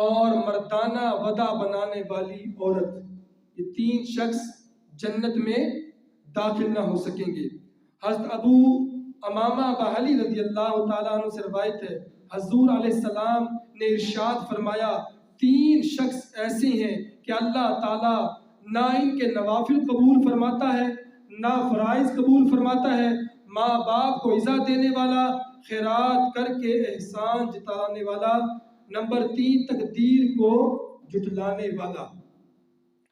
[SPEAKER 2] اور مردانہ ودا بنانے والی عورت، یہ 3 شخص جنت میں داخل نہ ہو سکیں گے۔ حضرت ابو امامہ بہلی رضی اللہ تعالیٰ عنہ سے روایت ہے حضور علیہ السلام نے ارشاد فرمایا 3 شخص ایسے ہیں کہ اللہ تعالیٰ نہ ان کے نوافل قبول فرماتا ہے نہ فرائض قبول فرماتا ہے، ماں باپ کو عزت دینے والا، خیرات کر کے احسان جتانے والا، نمبر 3 تقدیر کو جھٹلانے والا۔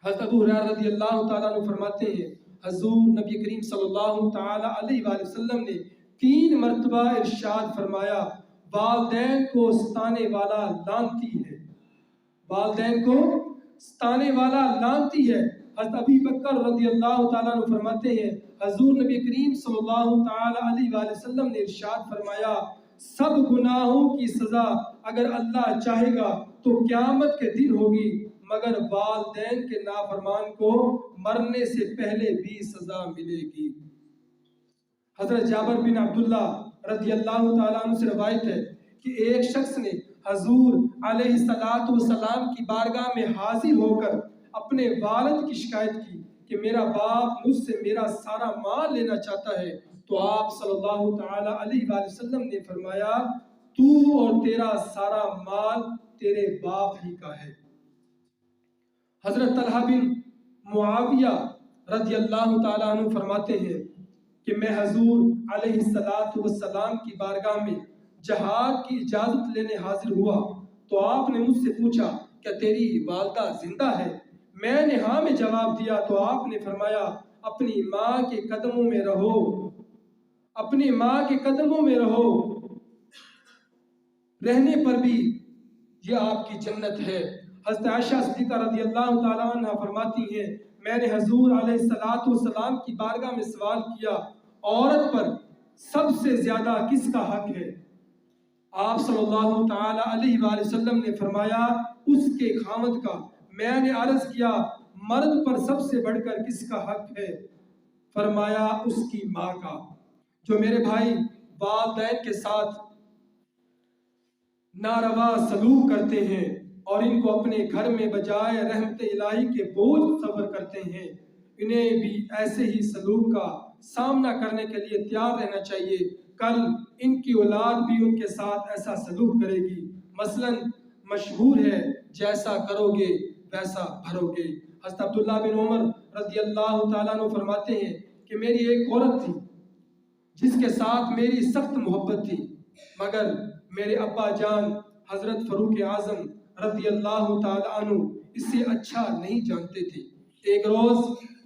[SPEAKER 2] حضرت ابو ہریرہ رضی اللہ تعالیٰ عنہ فرماتے ہیں حضور نبی کریم صلی اللہ تعالیٰ علیہ وآلہ وسلم نے 3 مرتبہ ارشاد فرمایا والدین کو ستانے والا لعنتی ہے، والدین کو ستانے والا لعنتی ہے۔ حضرت ابی بکر رضی اللہ تعالیٰ عنہ فرماتے ہیں حضور نبی کریم صلی اللہ تعالیٰ علیہ وآلہ وسلم نے ارشاد فرمایا سب گناہوں کی سزا اگر اللہ چاہے گا تو قیامت کے دن ہوگی مگر والدین کے نافرمان کو مرنے سے پہلے بھی سزا ملے گی۔ حضرت جابر بن عبداللہ رضی اللہ تعالیٰ عنہ سے روایت ہے کہ ایک شخص نے حضور علیہ السلام کی بارگاہ میں حاضر ہو کر اپنے والد کی شکایت کی کہ میرا باپ مجھ سے میرا سارا مال لینا چاہتا ہے، تو آپ صلی اللہ تعالی علیہ وآلہ وسلم نے فرمایا تو اور تیرا سارا مال تیرے باپ ہی کا ہے۔ حضرت طلحہ بن معاویہ رضی اللہ تعالیٰ عنہ فرماتے ہیں کہ میں حضور علیہ السلام کی بارگاہ میں جہاد کی اجازت لینے حاضر ہوا تو آپ نے مجھ سے پوچھا کیا تیری والدہ زندہ ہے؟ میں نے ہاں میں جواب دیا تو آپ نے فرمایا اپنی ماں کے قدموں میں رہو، اپنی ماں کے قدموں میں رہو، رہنے پر بھی یہ آپ کی جنت ہے۔ حضرت عائشہ صدیقہ رضی اللہ تعالیٰ عنہ فرماتی ہیں میں نے حضور علیہ السلام کی بارگاہ میں سوال کیا عورت پر سب سے زیادہ کس کا حق ہے؟ آپ صلی اللہ تعالی علیہ وآلہ وسلم نے فرمایا اس کے خامد کا۔ میں نے عرض کیا مرد پر سب سے بڑھ کر کس کا حق ہے؟ فرمایا اس کی ماں کا۔ جو میرے بھائی والدین کے ساتھ ناروا سلوک کرتے ہیں اور ان کو اپنے گھر میں بجائے رحمت الہی کے بوجھ تصور کرتے ہیں، انہیں بھی ایسے ہی سلوک کا سامنا کرنے کے لیے تیار رہنا چاہیے۔ کل ان کی اولاد بھی ان کے ساتھ ایسا سلوک کرے گی۔ مثلا مشہور ہے جیسا کرو گے ویسا بھرو گے۔ حضرت عبداللہ بن عمر رضی اللہ تعالیٰ عنہ فرماتے ہیں کہ میری ایک عورت تھی جس کے ساتھ میری سخت محبت تھی، مگر میرے ابا جان حضرت فاروق اعظم رضی اللہ تعالیٰ عنہ اس سے اچھا نہیں جانتے تھے۔ ایک روز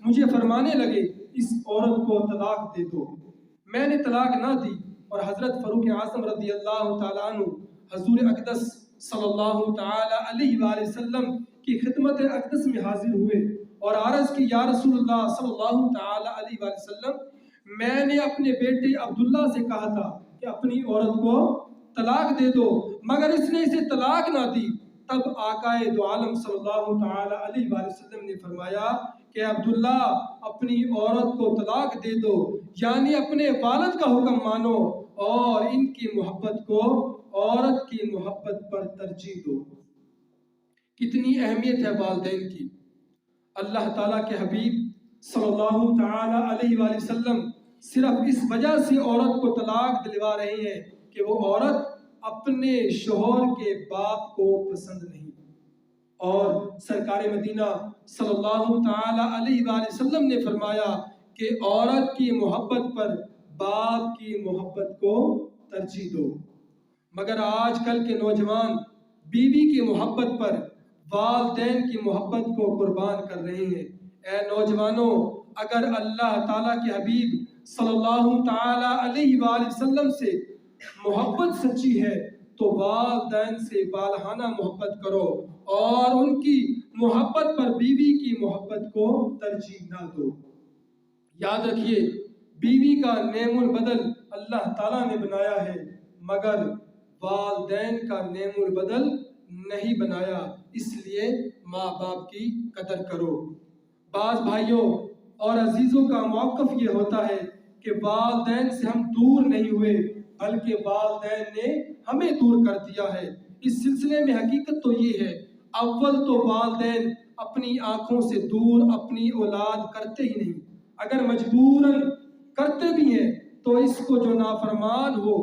[SPEAKER 2] مجھے فرمانے لگے اس عورت کو طلاق دے دو۔ میں نے طلاق نہ دی اور حضرت فاروق اعظم رضی اللہ تعالیٰ عنہ حضور اقدس صلی اللہ تعالیٰ علیہ وآلہ وسلم کی خدمت اقدس میں حاضر ہوئے اور عرض کی یا رسول اللہ صلی اللہ تعالیٰ علیہ وآلہ وسلم میں نے اپنے بیٹے عبداللہ سے کہا تھا کہ اپنی عورت کو طلاق دے دو، مگر اس نے اسے طلاق نہ دی۔ تب آقائے دو عالم صلی اللہ تعالی علیہ وآلہ وسلم نے فرمایا کہ عبداللہ اپنی عورت کو طلاق دے دو، یعنی اپنے والد کا حکم مانو اور ان کی محبت کو عورت کی محبت پر ترجیح دو۔ کتنی اہمیت ہے والدین کی۔ اللہ تعالیٰ کے حبیب صلی اللہ تعالی علیہ وآلہ وسلم صرف اس وجہ سے عورت کو طلاق دلوا رہے ہیں کہ وہ عورت اپنے شوہر کے باپ کو پسند نہیں، اور سرکار مدینہ صلی اللہ تعالی علیہ وآلہ وسلم نے فرمایا کہ عورت کی محبت پر باپ کی محبت کو ترجیح دو۔ مگر آج کل کے نوجوان بیوی کی محبت پر والدین کی محبت کو قربان کر رہے ہیں۔ اے نوجوانوں، اگر اللہ تعالیٰ کے حبیب صلی اللہ تعالی علیہ وآلہ وسلم سے محبت سچی ہے تو والدین سے والہانہ محبت کرو اور ان کی محبت پر بیوی کی محبت کو ترجیح نہ دو۔ یاد رکھیے بیوی کا نعم البدل اللہ تعالیٰ نے بنایا ہے، مگر والدین کا نعم البدل نہیں بنایا، اس لیے ماں باپ کی قدر کرو۔ بعض بھائیوں اور عزیزوں کا موقف یہ ہوتا ہے کہ والدین سے ہم دور نہیں ہوئے بلکہ والدین نے ہمیں دور کر دیا ہے۔ اس سلسلے میں حقیقت تو یہ ہے اول تو والدین اپنی آنکھوں سے دور اپنی اولاد کرتے ہی نہیں، اگر مجبوراً کرتے بھی ہیں تو اس کو جو نافرمان ہو،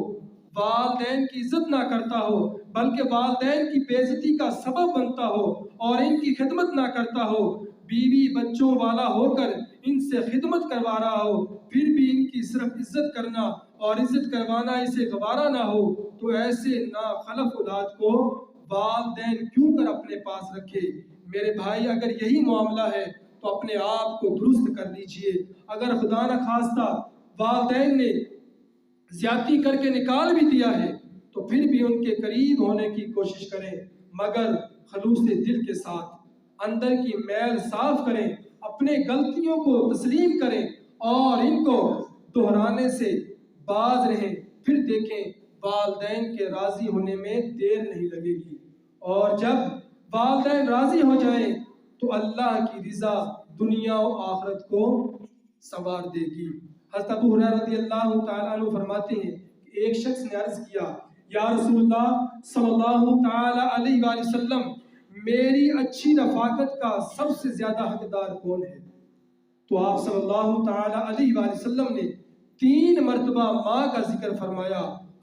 [SPEAKER 2] والدین کی عزت نہ کرتا ہو بلکہ والدین کی بے عزتی کا سبب بنتا ہو اور ان کی خدمت نہ کرتا ہو، بیوی بچوں والا ہو کر ان سے خدمت کروا رہا ہو پھر بھی ان کی صرف عزت کرنا اور عزت کروانا اسے گوارا نہ ہو، تو ایسے ناخلف اولاد کو والدین کیوں کر اپنے پاس رکھے۔ میرے بھائی اگر یہی معاملہ ہے تو اپنے آپ کو درست کر لیجئے۔ اگر خدا نہ خواستہ والدین نے زیادتی کر کے نکال بھی دیا ہے تو پھر بھی ان کے قریب ہونے کی کوشش کریں، مگر خلوص دل کے ساتھ اندر کی میل صاف کریں، اپنے غلطیوں کو تسلیم کریں اور ان کو دہرانے سے باز رہیں، پھر دیکھیں والدین کے راضی ہونے میں دیر نہیں لگے گی، اور جب والدین راضی ہو جائیں تو اللہ کی رضا دنیا و آخرت کو سنوار دے گی۔ حضرت ابو ہریرہ رضی اللہ تعالیٰ عنہ فرماتے ہیں کہ ایک شخص نے عرض کیا یا رسول اللہ صلی اللہ تعالی علیہ وآلہ وسلم میری اچھی رفاقت کا سب سے زیادہ حقدار کون ہے؟ تو آپ صلی اللہ تعالی علیہ وآلہ وسلم نے 3 مرتبہ ماں کا ذکر فرمایا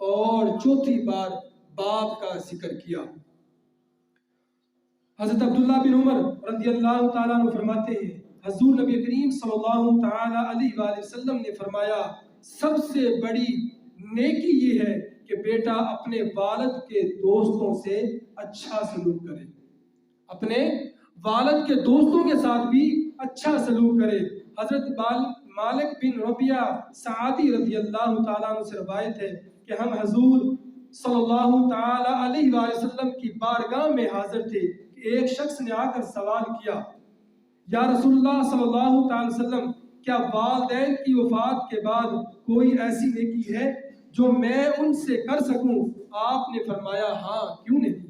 [SPEAKER 2] اور چوتھی بار باپ کا ذکر کیا۔ حضرت عبداللہ بن عمر رضی اللہ تعالیٰ عنہ فرماتے ہیں حضور نبی کریم صلی اللہ تعالی علیہ وآلہ وسلم نے فرمایا سب سے بڑی نیکی یہ ہے کہ بیٹا اپنے والد کے دوستوں سے اچھا سلوک کرے، اپنے والد کے دوستوں کے ساتھ بھی اچھا سلوک کرے۔ حضرت مالک بن ربیعہ سعدی رضی اللہ تعالیٰ عنہ سے روایت ہے کہ ہم حضور صلی اللہ تعالی علیہ وآلہ وسلم کی بارگاہ میں حاضر تھے کہ ایک شخص نے آ کر سوال کیا، یا رسول اللہ صلی اللہ تعالی وسلم، کیا والدین کی وفات کے بعد کوئی ایسی نیکی ہے جو میں ان سے کر سکوں؟ آپ نے فرمایا ہاں، کیوں نہیں؟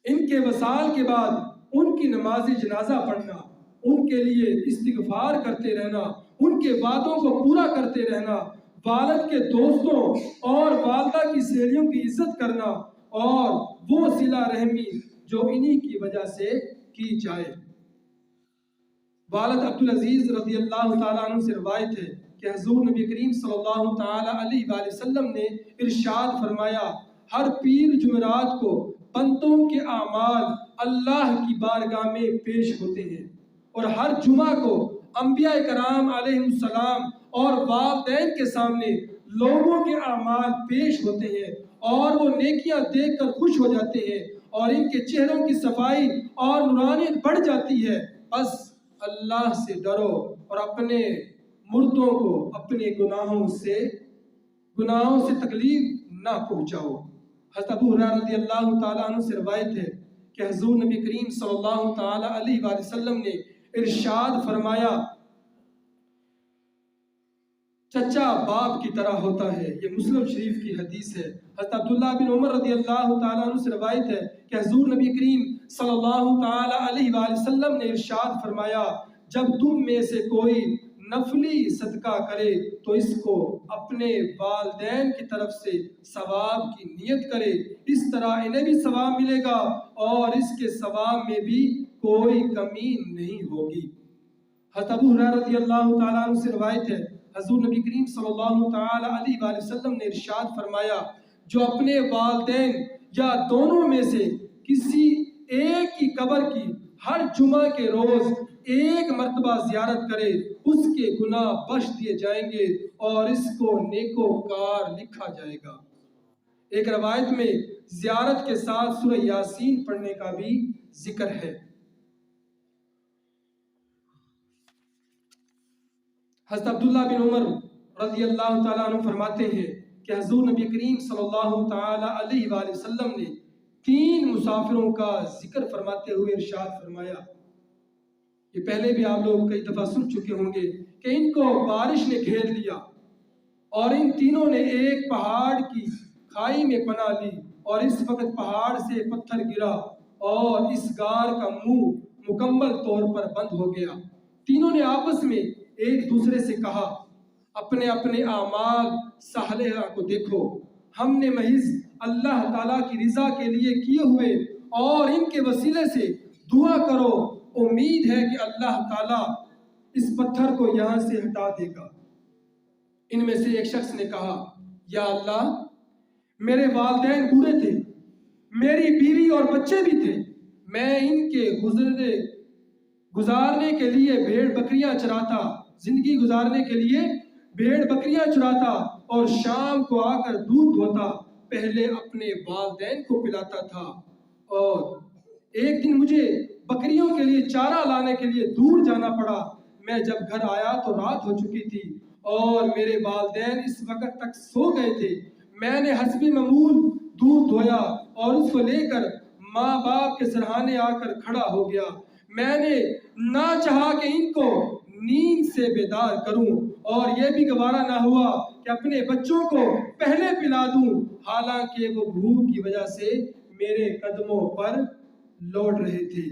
[SPEAKER 2] ان کے وصال کے بعد ان کی نماز جنازہ پڑھنا، ان کے لیے استغفار کرتے رہنا، ان کے وعدوں کو پورا کرتے رہنا، والد کے دوستوں اور والدہ کی سہیلیوں کی عزت کرنا، اور وہ صلہ رحمی جو انہی کی وجہ سے کی جائے۔ والد عبدالعزیز رضی اللہ تعالیٰ عنہ سے روایت ہے کہ حضور نبی کریم صلی اللہ تعالی علیہ وآلہ وسلم نے ارشاد فرمایا ہر پیر جمعرات کو بندوں کے اعمال اللہ کی بارگاہ میں پیش ہوتے ہیں، اور ہر جمعہ کو انبیاء کرام علیہ السلام اور والدین کے سامنے لوگوں کے اعمال پیش ہوتے ہیں، اور وہ نیکیاں دیکھ کر خوش ہو جاتے ہیں اور ان کے چہروں کی صفائی اور نورانیت بڑھ جاتی ہے۔ بس اللہ سے ڈرو اور اپنے مردوں کو اپنے گناہوں سے تکلیف نہ پہنچاؤ۔ حضرت ابو ہریرہ رضی اللہ تعالیٰ عنہ سے روایت ہے کہ حضور نبی کریم صلی اللہ تعالی علیہ وآلہ وسلم نے ارشاد فرمایا چچا باپ کی طرح ہوتا ہے، یہ مسلم شریف کی حدیث ہے۔ حضرت عبداللہ بن عمر رضی اللہ تعالیٰ عنہ سے روایت ہے کہ حضور نبی کریم صلی اللہ تعالی علیہ وآلہ وسلم نے ارشاد فرمایا جب تم میں سے کوئی نفلی صدقہ کرے تو اس کو اپنے والدین کی طرف سے ثواب کی نیت کرے، اس طرح انہیں بھی ثواب ملے گا اور اس کے ثواب میں بھی کوئی کمی نہیں ہوگی۔ حضرت ابو ہریرہ رضی اللہ تعالیٰ عنہ سے روایت ہے حضور نبی کریم صلی اللہ تعالی علیہ وآلہ وسلم نے ارشاد فرمایا جو اپنے والدین یا دونوں میں سے کسی ایک کی قبر کی ہر جمعہ کے روز ایک مرتبہ زیارت کرے اس کے گناہ بخش دیے جائیں گے اور اس کو نیکوکار لکھا جائے گا۔ ایک روایت میں زیارت کے ساتھ سورہ یاسین پڑھنے کا بھی ذکر ہے۔ حضرت عبداللہ بن عمر رضی اللہ تعالیٰ عنہ فرماتے ہیں کہ حضور نبی کریم صلی اللہ تعالی علیہ وآلہ وسلم نے 3 مسافروں کا ذکر فرماتے ہوئے ارشاد فرمایا، یہ پہلے بھی آپ لوگ کئی دفعہ سن چکے ہوں گے کہ ان کو بارش نے گھیر لیا اور ان تینوں نے ایک پہاڑ کی کھائی میں پناہ لی، اور اس وقت پہاڑ سے پتھر گرا اور اس غار کا منہ مکمل طور پر بند ہو گیا۔ تینوں نے آپس میں ایک دوسرے سے کہا اپنے اپنے اعمال صالحہ کو دیکھو، ہم نے محض اللہ تعالیٰ کی رضا کے لیے کیے ہوئے اور ان کے وسیلے سے دعا کرو، امید ہے کہ اللہ تعالیٰ اس پتھر کو یہاں سے ہٹا دے گا۔ ان میں سے ایک شخص نے کہا یا اللہ میرے والدین بوڑھے تھے، میری بیوی اور بچے بھی تھے، میں ان کے گزارنے کے لیے بھیڑ بکریاں چراتا، زندگی گزارنے کے لیے بھیڑ بکریاں چراتا اور شام کو آ کر دودھ دھوتا، پہلے اپنے والدین کو پلاتا تھا، اور ایک دن مجھے بکریوں کے لیے چارہ لانے کے لیے دور جانا پڑا، میں جب گھر آیا تو رات ہو چکی تھی اور میرے والدین اس وقت تک سو گئے تھے، میں نے حسب معمول دودھ دھویا اور اس کو لے کر ماں باپ کے سرہانے آ کر کھڑا ہو گیا، میں نے نہ چاہا کہ ان کو نیند سے بیدار کروں اور یہ بھی گوارا نہ ہوا کہ اپنے بچوں کو پہلے پلا دوں، حالانکہ وہ بھوک کی وجہ سے میرے قدموں پر لوٹ رہے تھے۔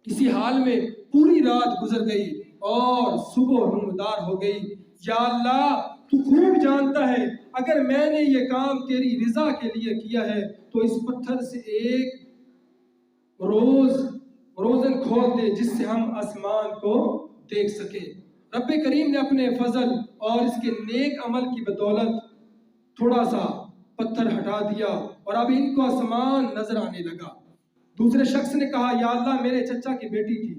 [SPEAKER 2] اسی حال میں پوری رات گزر گئی اور صبح نمودار ہو گئی۔ یا اللہ تو خوب جانتا ہے اگر میں نے یہ کام تیری رضا کے لیے کیا ہے تو اس پتھر سے ایک روزن کھول دے جس سے ہم آسمان کو دیکھ سکیں۔ رب کریم نے اپنے فضل اور اس کے نیک عمل کی بدولت تھوڑا سا پتھر ہٹا دیا اور اب ان کو آسمان نظر آنے لگا۔ دوسرے شخص نے کہا یا اللہ میرے چچا کی بیٹی تھی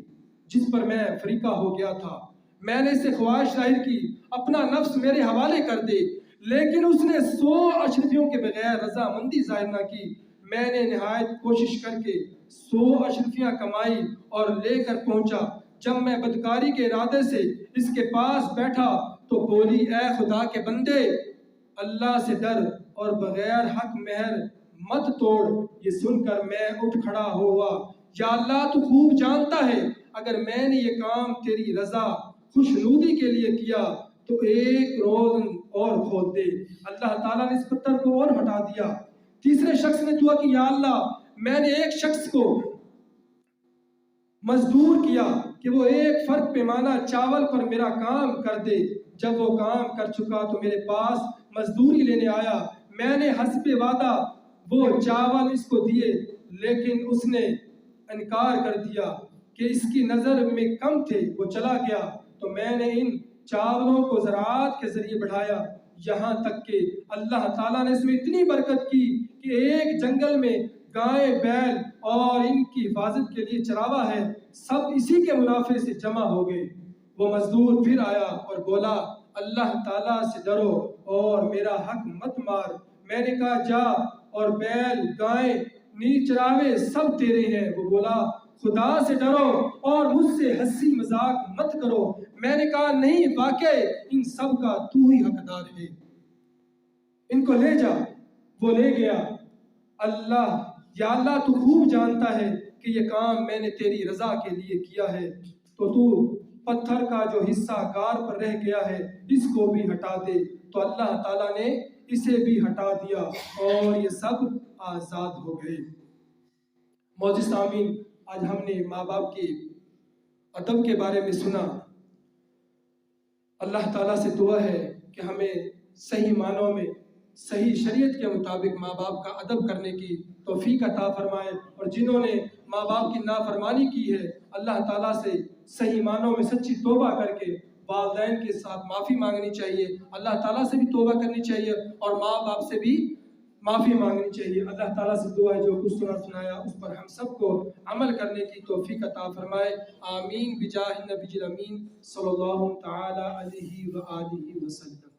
[SPEAKER 2] جس پر میں فریقہ ہو گیا تھا، میں نے اسے خواہش ظاہر کی، اپنا نفس میرے حوالے کر دے، لیکن اس نے 100 اشرفیوں کے بغیر رضامندی ظاہر نہ کی۔ میں نے نہایت کوشش کر کے 100 اشرفیاں کمائی اور لے کر پہنچا۔ جب میں بدکاری کے ارادے سے اس کے پاس بیٹھا تو بولی اے خدا کے بندے، اللہ سے ڈر اور بغیر حق مہر مت توڑ۔ یہ سن کر میں اٹھ کھڑا ہوا، یا اللہ تو خوب جانتا ہے اگر میں نے یہ کام تیری رضا خوشنودی کے لیے کیا تو ایک روزن اور کھول دے۔ اللہ تعالیٰ نے اس پتھر کو اور ہٹا دیا۔ تیسرے شخص نے دعا کی یا اللہ میں نے ایک شخص کو مزدور کیا کہ وہ ایک فرق پیمانہ چاول پر میرا کام کر دے۔ جب وہ کام کر چکا تو میرے پاس مزدوری لینے آیا، میں نے حسب وعدہ وہ چاول اس کو دیے، لیکن اس نے انکار کر دیا کہ اس کی نظر میں کم تھے۔ وہ چلا گیا تو میں نے ان چاولوں کو زراعت کے ذریعے بڑھایا، یہاں تک کہ اللہ تعالیٰ نے اس میں اتنی برکت کی کہ ایک جنگل میں گائے بیل اور ان کی حفاظت کے لیے چراوا ہے، سب اسی کے منافع سے جمع ہو گئے۔ وہ مزدور پھر آیا اور بولا اللہ تعالیٰ سے ڈرو اور میرا حق مت مار۔ میں نے کہا جا اور بیل گائے نیز چراوے سب تیرے ہیں۔ وہ بولا خدا سے ڈرو اور مجھ سے ہنسی مذاق مت کرو۔ میں نے کہا نہیں، واقعی ان سب کا تو ہی حقدار ہے، ان کو لے جا۔ وہ لے گیا۔ یا اللہ تو خوب جانتا ہے کہ یہ کام میں نے تیری رضا کے لیے کیا ہے، تو پتھر کا جو حصہ غار پر رہ گیا ہے اس کو بھی ہٹا دے۔ تو اللہ تعالیٰ نے اسے بھی ہٹا دیا اور یہ سب آزاد ہو گئے۔ معزز سامعین، آج ہم نے ماں باپ کے ادب کے بارے میں سنا۔ اللہ تعالیٰ سے دعا ہے کہ ہمیں صحیح معنوں میں صحیح شریعت کے مطابق ماں باپ کا ادب کرنے کی توفیق عطا فرمائے، اور جنہوں نے ماں باپ کی نافرمانی کی ہے اللہ تعالیٰ سے صحیح معنوں میں سچی توبہ کر کے والدین کے ساتھ معافی مانگنی چاہیے، اللہ تعالیٰ سے بھی توبہ کرنی چاہیے اور ماں باپ سے بھی معافی مانگنی چاہیے۔ اللہ تعالیٰ سے دعا ہے جو کچھ سنایا اس پر ہم سب کو عمل کرنے کی توفیق عطا فرمائے، آمین بجاہ النبی الامین صلی اللہ تعالی علیہ وآلہ وسلم۔